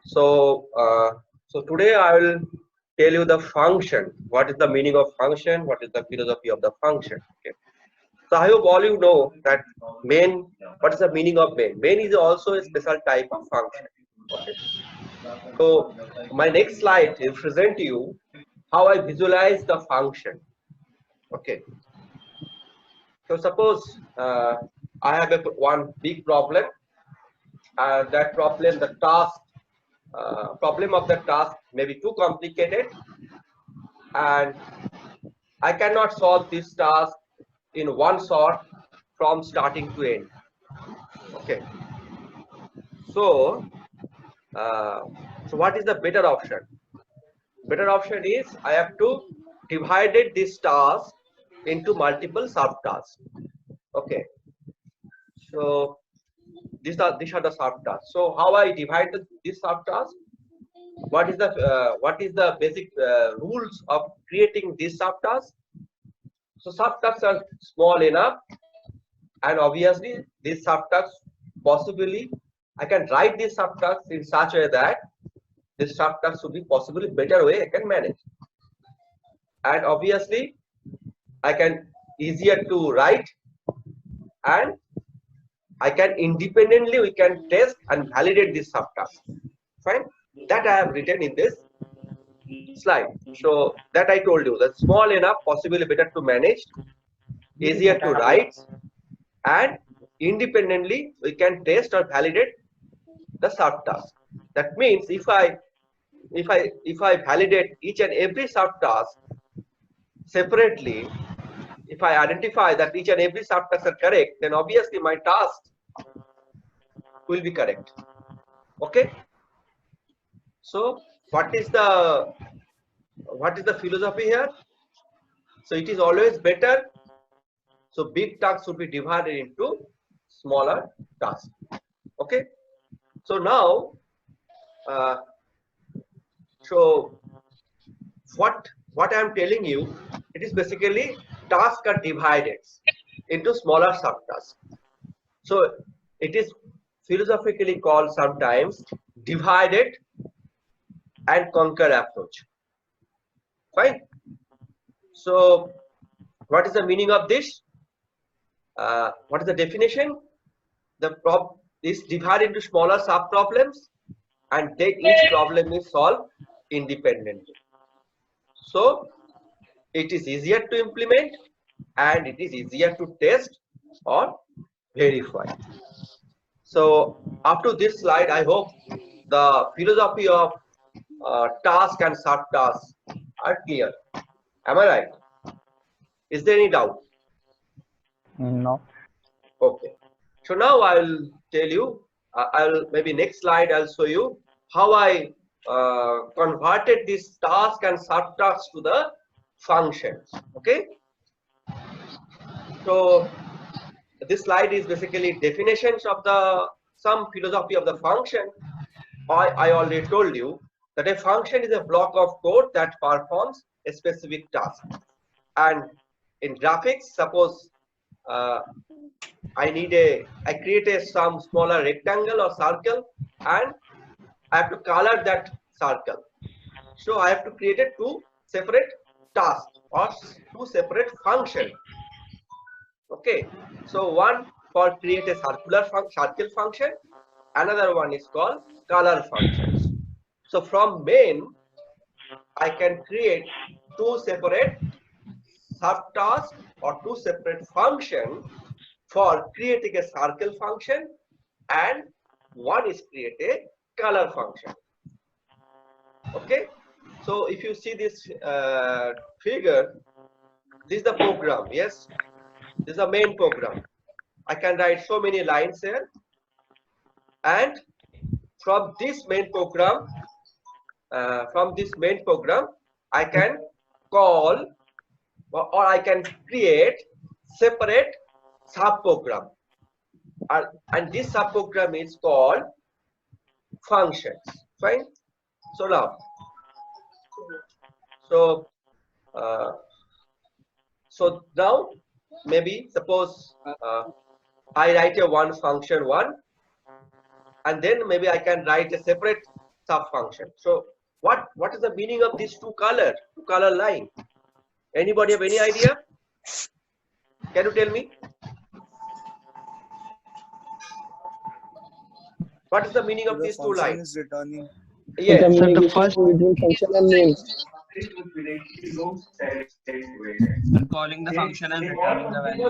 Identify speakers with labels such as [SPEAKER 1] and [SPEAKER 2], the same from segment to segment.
[SPEAKER 1] So today I will tell you the function. What is the meaning of function? What is the philosophy of the function? Okay. So I hope all you know that main. What is the meaning of main? Main is also a special type of function. Okay. So my next slide will present you how I visualize the function. Okay. So suppose I have one big problem. That problem, the task, problem of the task may be too complicated, and I cannot solve this task in one shot from starting to end. Okay. So, uh, so what is the better option? Better option is I have to divided this task into multiple subtasks. Okay. So these are the subtasks. So how I divide this subtask? What is the basic rules of creating this subtask? So subtasks are small enough, and obviously these subtasks possibly I can write these subtasks in such a way that this subtask should be possibly better way I can manage, and obviously I can easier to write, and I can independently we can test and validate this subtask. Fine, that I have written in this slide. So that I told you that small enough, possibly better to manage, easier to write, and independently we can test or validate the subtask. That means if I validate each and every subtask separately, if I identify that each and every subtasks are correct, then obviously my task will be correct. Okay. So what is the philosophy here? So it is always better. So big tasks should be divided into smaller tasks. Okay. So now, uh, so what I am telling you, it is basically tasks are divided into smaller subtasks. So it is philosophically called sometimes divided and conquer approach. Fine. So what is the meaning of this? What is the definition? The problem is divided into smaller sub problems, and then each problem is solved independently. So it is easier to implement, and it is easier to test or verify. So up to this slide, I hope the philosophy of task and subtasks are clear. Am I right? Is there any doubt?
[SPEAKER 2] No.
[SPEAKER 1] Okay. So now I'll tell you. I'll maybe next slide. I'll show you how I converted this task and subtasks to the functions. Okay. So this slide is basically definitions of the some philosophy of the function. I already told you that a function is a block of code that performs a specific task. And in graphics, suppose I create some smaller rectangle or circle, and I have to color that circle. So I have to create two separate tasks or two separate functions. Okay, so one for create a circle function, another one is called color functions. So from main, I can create two separate subtasks or two separate functions for creating a circle function, and one is create a color function. Okay, so if you see this figure, this is the program. Yes, this is the main program. I can write so many lines here, and from this main program, I can call or I can create separate subprogram, and this subprogram is called functions. Fine. So now, so now maybe suppose I write a one function one, and then maybe I can write a separate sub-function. So what is the meaning of these two color line? Anybody have any idea? Can you tell me? What is the meaning of
[SPEAKER 3] The
[SPEAKER 1] these two
[SPEAKER 3] function
[SPEAKER 1] lines?
[SPEAKER 3] is returning.
[SPEAKER 1] Yes.
[SPEAKER 2] So the first between function and name.
[SPEAKER 4] Calling the function and returning the value.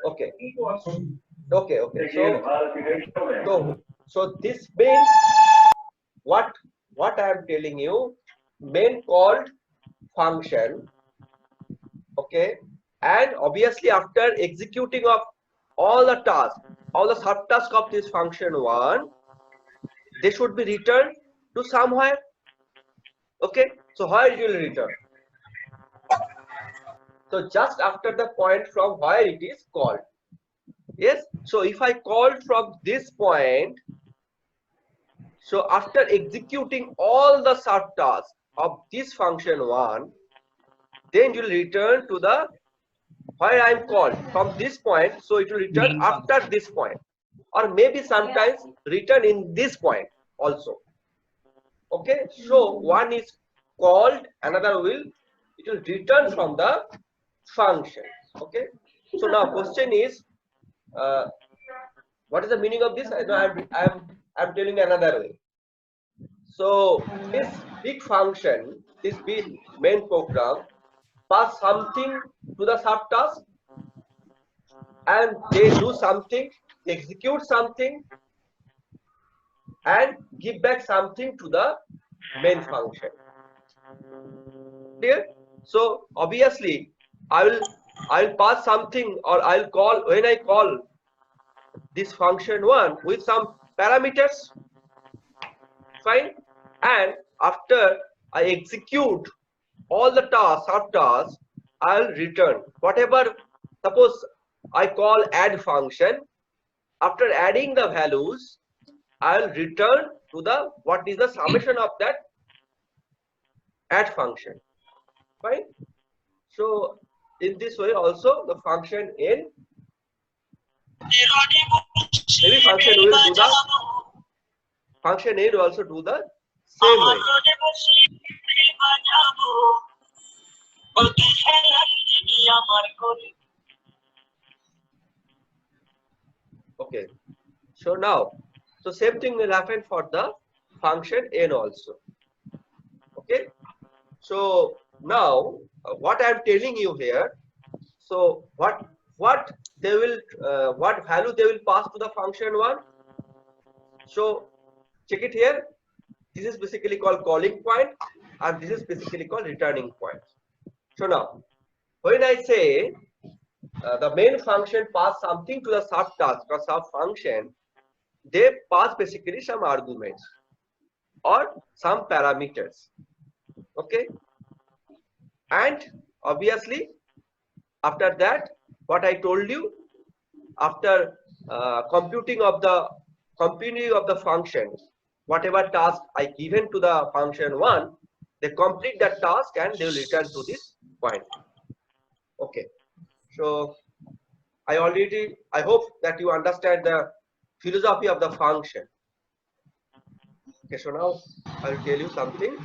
[SPEAKER 1] Okay. So this means what I am telling you, main called function, okay, and obviously after executing of all the tasks, all the subtasks of this function one, they should be returned to somewhere. Okay, so where it will return? So just after the point from where it is called. Yes, so if I called from this point, so after executing all the subtasks of this function one, then you will return to the where I am called from this point. So it will return
[SPEAKER 4] Main
[SPEAKER 1] after
[SPEAKER 4] function.
[SPEAKER 1] this point, or maybe sometimes return in this point also. Okay, so one is called, another will return from the function. Okay, so now question is, what is the meaning of this? I'm telling another way. So this big function, this big main program, pass something to the subtask, and they do something, execute something, and give back something to the main function. Clear? So obviously I'll pass something, or I'll call, when I call this function one with some parameters, fine, and after I execute all the tasks, subtasks, I'll return whatever. Suppose I call add function, after adding the values, I'll return to the what is the summation of that add function, fine. So in this way also the function n, maybe function will do the function n will also do the same way. Okay, so now, so same thing will happen for the function n also. Okay, so now what I am telling you here, so what they will what value they will pass to the function one. So check it here. This is basically called calling point, and this is basically called returning point. So now, when I say the main function pass something to the subtask or sub function, they pass basically some arguments or some parameters. Okay, and obviously after that, what I told you, after computing of the function, whatever task I given to the function one, they complete that task and they will return to this point. Okay, so I hope that you understand the philosophy of the function. Okay, so now I will tell you something.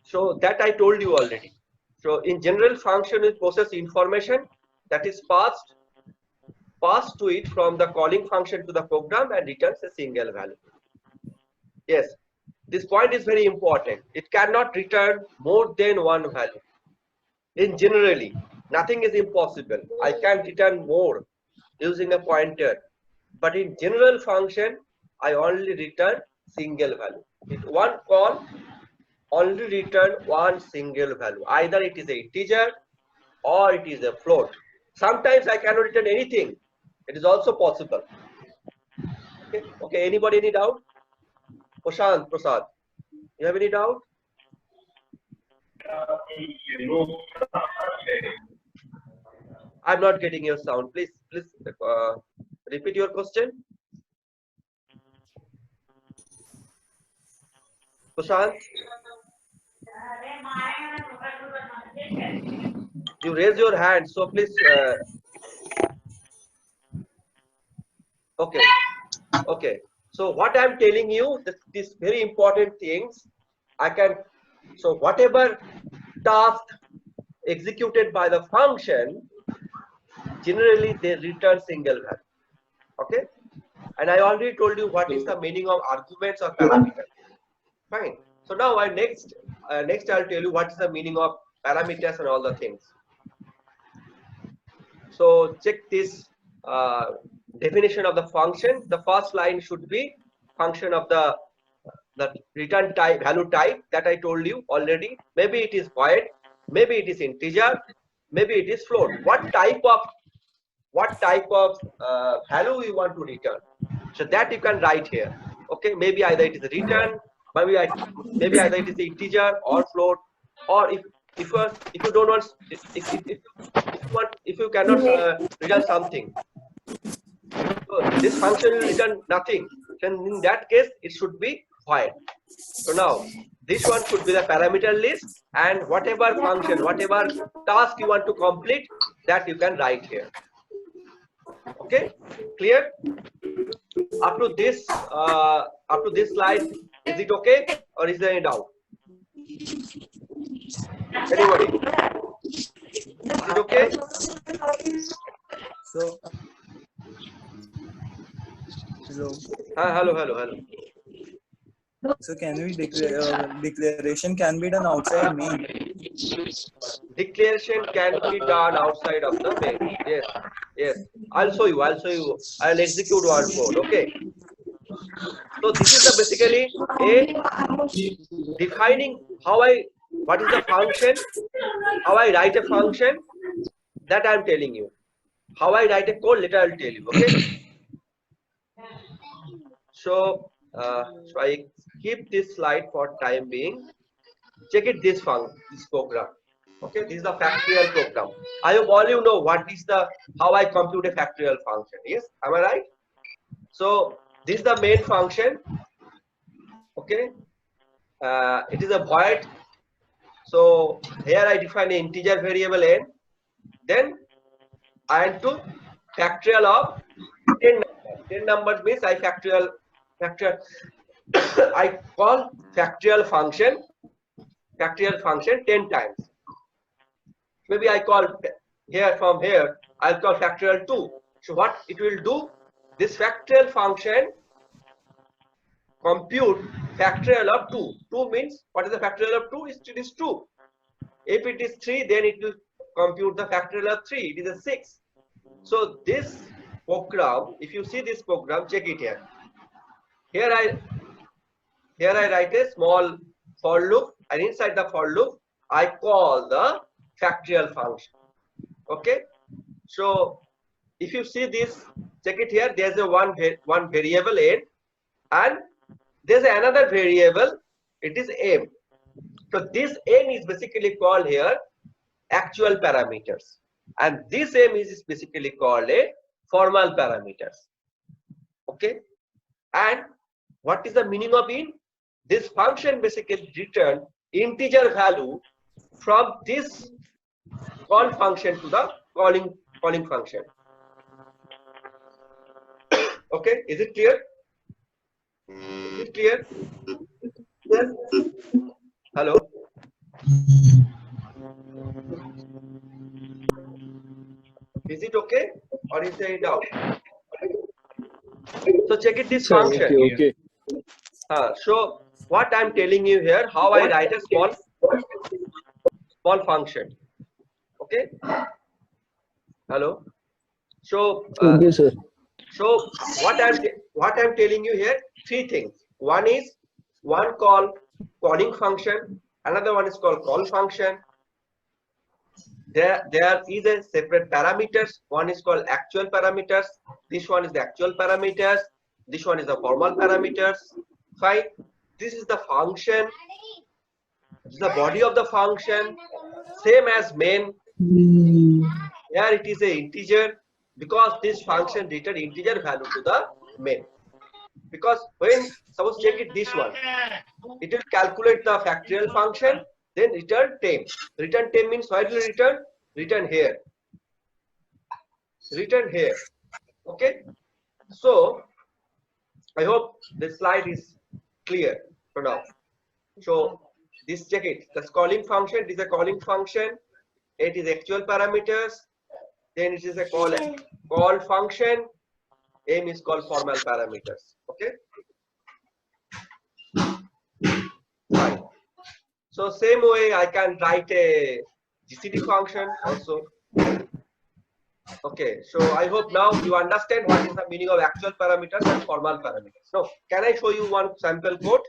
[SPEAKER 1] So that I told you already. So in general, function will process information that is passed to it from the calling function to the program and returns a single value. Yes, this point is very important. It cannot return more than one value. In generally, nothing is impossible. I can return more using a pointer, but in general function, I only return single value. With one call, only return one single value. Either it is a integer or it is a float. Sometimes I cannot return anything. It is also possible. Okay. Anybody any doubt? Prashant, Prasad, you have any doubt? I'm not getting your sound. Please repeat your question. Prashant. You raise your hand, so please. Okay. Okay. So what I'm telling you, these very important things, I can. So whatever task executed by the function, generally they return single value. Okay. And I already told you what is the meaning of arguments or parameters. Fine. So now next I'll tell you what is the meaning of parameters and all the things. So check this definition of the function. The first line should be function of the return type, value type that I told you already. Maybe it is void, maybe it is integer, maybe it is float. What type of value you want to return? So that you can write here. Okay, maybe either it is return, maybe either it is integer or float, or if you don't want, if you cannot return something, so this function will return nothing. Then in that case it should be void. So now this one should be the parameter list, and whatever function, whatever task you want to complete, that you can write here. Okay, clear? Up to this slide, is it okay, or is there any doubt? Anybody? Is it okay?
[SPEAKER 3] So,
[SPEAKER 1] Hello.
[SPEAKER 3] So can we declaration can be done outside main?
[SPEAKER 1] Declaration can be done outside of the main. Yes. I'll show you. I'll execute one code. Okay. So this is basically a defining what is the function, how I write a function, that I'm telling you. How I write a code, later I'll tell you. Okay. So I keep this slide for time being. Check it, this program. Okay, this is the factorial program. I hope all you know what is how I compute a factorial function. Yes, am I right? So this is the main function. Okay, it is a void. So here I define an integer variable n. Then I am to factorial of 10 numbers. 10 numbers means I I call factorial function 10 times. Maybe I call from here I'll call factorial 2. So what it will do, this factorial function compute factorial of 2. 2 means, what is the factorial of 2? It is 2. If it is 3, then it will compute the factorial of 3. It is a 6. So this program, if you see this program, check it here. Here I write a small for loop, and inside the for loop I call the factorial function. Okay. So if you see this, check it here. There's a one variable n, and there's another variable. It is m. So this m is basically called here actual parameters, and this m is basically called a formal parameters. Okay. And what is the meaning of in? This function basically return integer value from this call function to the calling function. Okay, is it clear? Is it clear? Yes. Hello. Is it okay, or is there any doubt? So check it, this function.
[SPEAKER 2] Okay.
[SPEAKER 1] So what I'm telling you here, how I write a small function. Okay. Hello. So
[SPEAKER 2] Okay, sir.
[SPEAKER 1] so what I'm telling you here, 3 things. One is calling function. Another one is called call function. There is a separate parameters. One is called actual parameters. This one is the actual parameters. This one is the formal parameters. Fine. This is the function. This is the body of the function. Same as main. Here it is a integer, because this function return integer value to the main. Because when, suppose check it, this one, it will calculate the factorial function, then return 10. Return 10 means what will return? written here. Written here. Okay. So I hope this slide is clear for now. So this, check it. The calling function, it is a calling function. It is actual parameters. Then it is a call function. M is called formal parameters. Okay. Fine. So same way I can write a GCD function also. Okay, so I hope now you understand what is the meaning of actual parameters and formal parameters. So can I show you one sample code?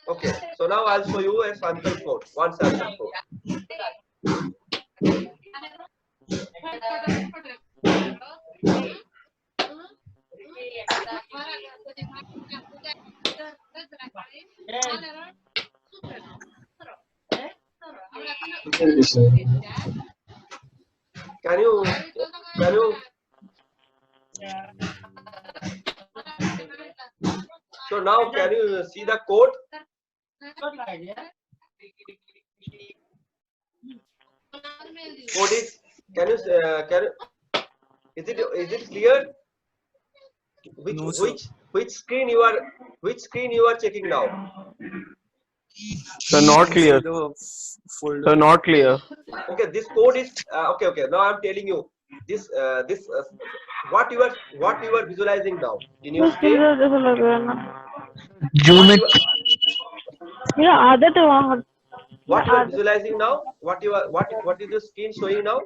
[SPEAKER 1] Okay, so now I'll show you a sample code, one sample code. Can you so now can you see the code? Code is, can you is it clear?
[SPEAKER 3] No, sir.
[SPEAKER 1] Which screen you are checking now?
[SPEAKER 2] So not clear.
[SPEAKER 3] The folder.
[SPEAKER 2] So not clear.
[SPEAKER 1] Okay, this code is okay. Now I'm telling you this what you are visualizing now in your screen.
[SPEAKER 2] Zoom it.
[SPEAKER 1] What you are visualizing now? What is your screen showing now?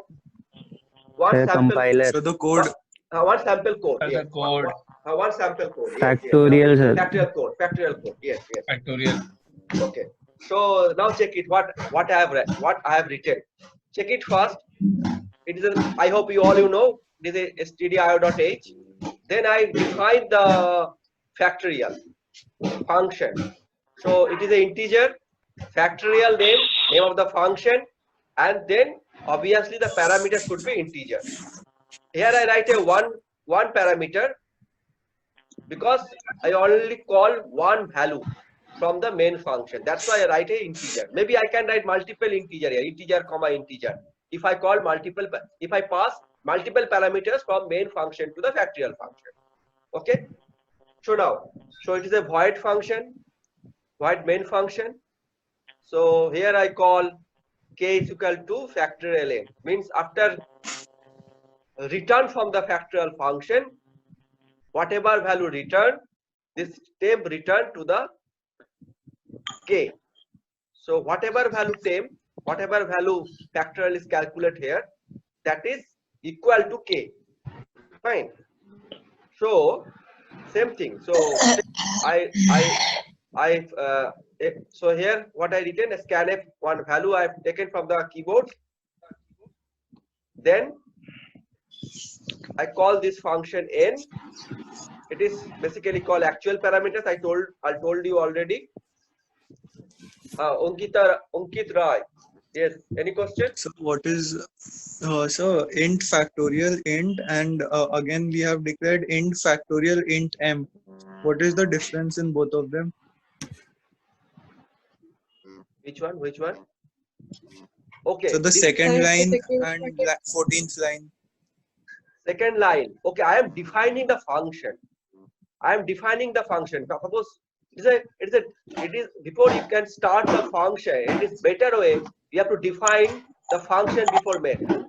[SPEAKER 1] What
[SPEAKER 2] The
[SPEAKER 1] sample?
[SPEAKER 2] compiler.
[SPEAKER 3] So the code.
[SPEAKER 1] One sample code.
[SPEAKER 4] As
[SPEAKER 1] Yes.
[SPEAKER 4] a code.
[SPEAKER 1] One sample code.
[SPEAKER 2] Factorial, sir.
[SPEAKER 1] Factorial code. Factorial code. Yes.
[SPEAKER 4] Factorial.
[SPEAKER 1] Okay. So now check it. What I have read. What I have written. Check it first. It is. I hope you know. This is stdio.h. Then I define the factorial function. So it is an integer. Factorial name of the function, and then obviously the parameter should be integer. Here I write a one parameter because I only call one value from the main function. That's why I write a integer. Maybe I can write multiple integer here, integer comma integer. If I pass multiple parameters from main function to the factorial function. Okay. So it is a void function, void main function. So here I call k is equal to factorial n, means after return from the factorial function, whatever value return, this temp return to the k. So whatever value factorial is calculated here, that is equal to k. Fine. So same thing. So so here what I written, a scanf one value I have taken from the keyboard. Then I call this function n. It is basically called actual parameters. I told you already. Ankit Rai. Yes. Any question?
[SPEAKER 3] So what is so int factorial int, and again we have declared int factorial int m. What is the difference in both of them?
[SPEAKER 1] Which one? Okay.
[SPEAKER 3] So the second line and 14th line.
[SPEAKER 1] Second line. Okay, I am defining the function. Suppose it is before you can start the function. It is better way. You have to define the function before main.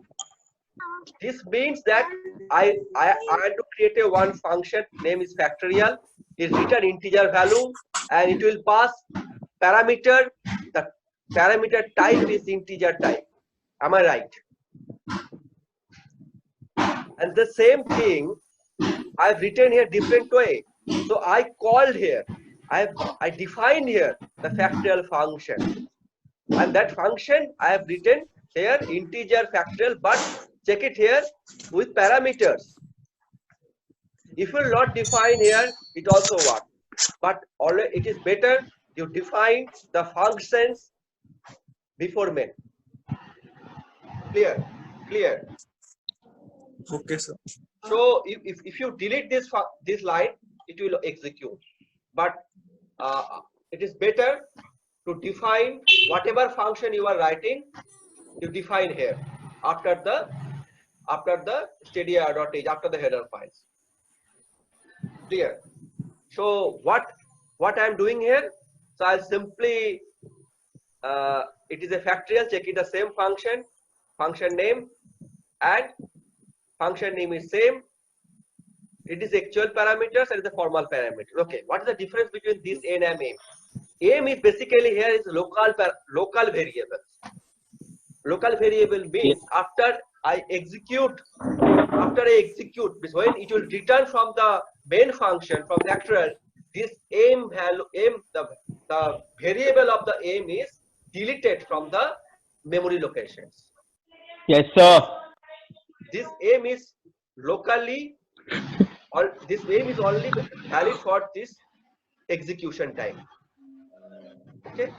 [SPEAKER 1] This means that I want to create a one function. Name is factorial. It return integer value and it will pass parameter. The parameter type is integer type. Am I right? And the same thing I've written here different way. So I called here, I defined here the factorial function, and that function I have written here integer factorial, but check it here with parameters. If you will not define here, it also works, but always it is better you define the functions before main. Clear.
[SPEAKER 3] Okay, sir.
[SPEAKER 1] So if you delete this line, it will execute. But it is better to define whatever function you are writing you define here after the stdia.h, after the header files. Clear? So what I am doing here? So I'll simply it is a factorial, check it the same function name, and function name is same. It is actual parameters and the formal parameters. Okay, what is the difference between this n and m? M is basically here is local variables. Local variable means after I execute, when it will return from the main function from factorial, this m value, the variable of the m is deleted from the memory locations.
[SPEAKER 2] Yes, sir.
[SPEAKER 1] This m is locally, or this m is only valid for this execution time. Okay.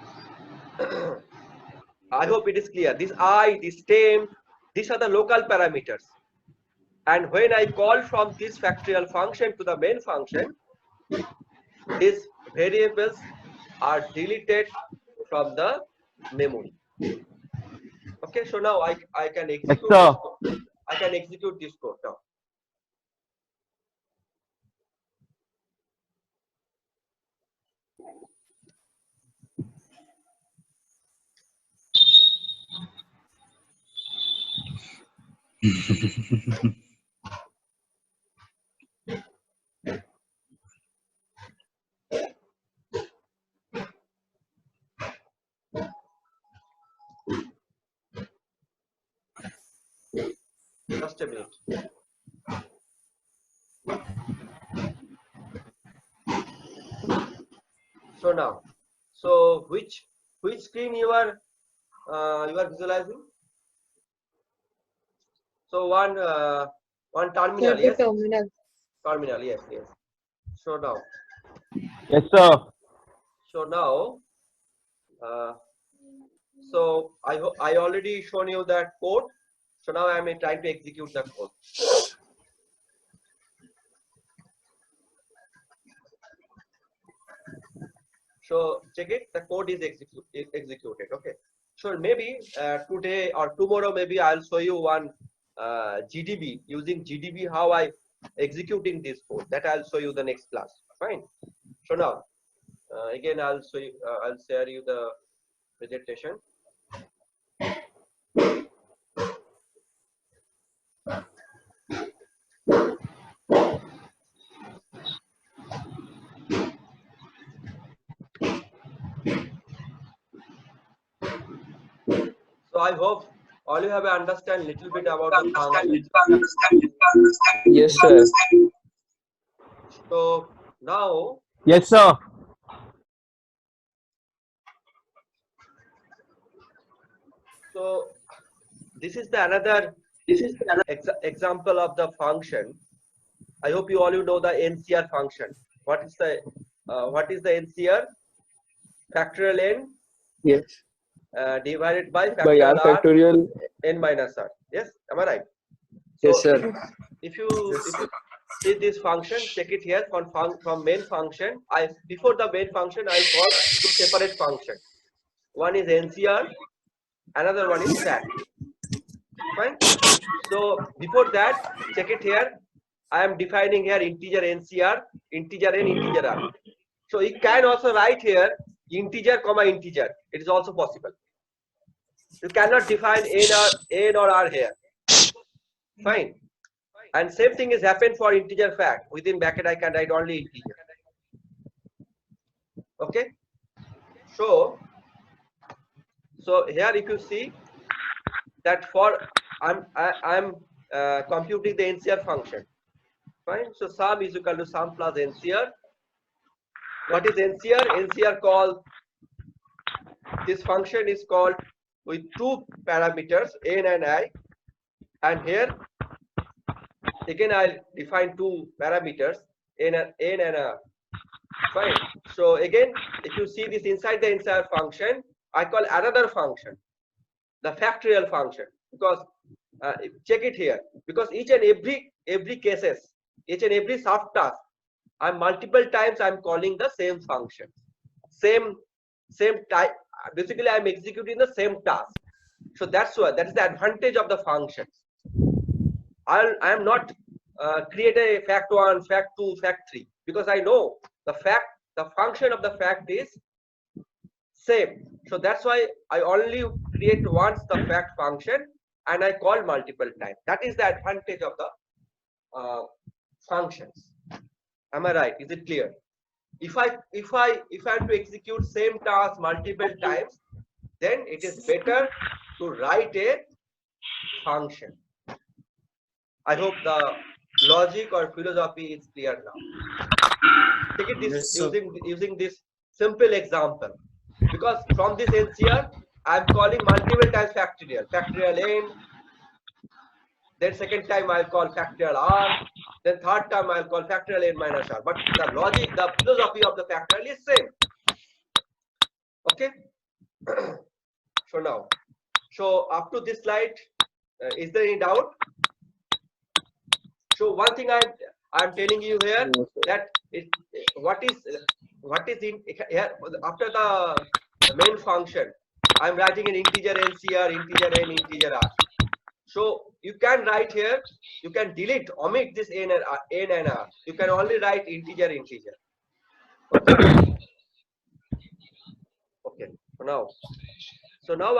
[SPEAKER 1] I hope it is clear. This I, this temp, these are the local parameters. And when I call from this factorial function to the main function, these variables are deleted from the memory. Okay, so now I can execute this code. I can execute this code now. Just a minute. So now, so which screen you are visualizing? So one terminal, yes. Terminal, yes. So now.
[SPEAKER 2] Yes, sir.
[SPEAKER 1] So now, so I already shown you that code. So now I am trying to execute that code. So check it. The code is executed. Okay. So maybe today or tomorrow, maybe I'll show you one GDB, using GDB how I executing this code. That I'll show you the next class. Fine. So now again I'll show you. I'll share you the presentation. So I hope all you have understand little bit about the function.
[SPEAKER 2] Yes, sir.
[SPEAKER 1] So now,
[SPEAKER 2] Yes, sir.
[SPEAKER 1] so this is the another example of the function. I hope you all know the NCR function. What is the NCR? Factorial n.
[SPEAKER 2] Yes.
[SPEAKER 1] Divided by
[SPEAKER 2] By
[SPEAKER 1] factorial
[SPEAKER 2] R factorial.
[SPEAKER 1] n minus r. Yes, am I right?
[SPEAKER 2] Yes,
[SPEAKER 1] So
[SPEAKER 2] sir.
[SPEAKER 1] if you see this function, check it here from main function. Before the main function, I'll call two separate functions. One is NCR, another one is fact. Fine. So before that, check it here. I am defining here integer NCR, integer n, integer r. So you can also write here integer comma integer. It is also possible. You cannot define n or r here. Fine. And same thing is happened for integer fact. Within bracket I can write only integer. Okay. So here if you see that for I'm computing the NCR function. Fine. So sum is equal to sum plus NCR. What is NCR? NCR call, this function is called with two parameters n and I, and here again I'll define two parameters n and r. Fine. So again, if you see this inside the NCR function, I call another function the factorial function, because check it here, because each and every cases, each and every subtask, I'm multiple times I'm calling the same function, same type. Basically I'm executing the same task. So that's why that is the advantage of the functions. I am not create a fact 1, fact 2, fact 3, because I know the function of the fact is same. So that's why I only create once the fact function and I call multiple times. That is the advantage of the functions. Am I right? Is it clear? If I have to execute same task multiple times, then it is better to write a function. I hope the logic or philosophy is clear now. Take it this
[SPEAKER 3] Yes, sir.
[SPEAKER 1] using this simple example, because from this NCR I am calling multiple times factorial n, then second time I'll call factorial r, then third time I'll call factorial n minus r. But the logic, the philosophy of the factorial is same. Okay. So now, so up to this slide, is there any doubt? So one thing I'm telling you here, that what is in here after the main function, I'm writing an integer LCR, integer n, integer r. So you can write here, you can omit this n and r. You can only write integer. Okay. Okay. So now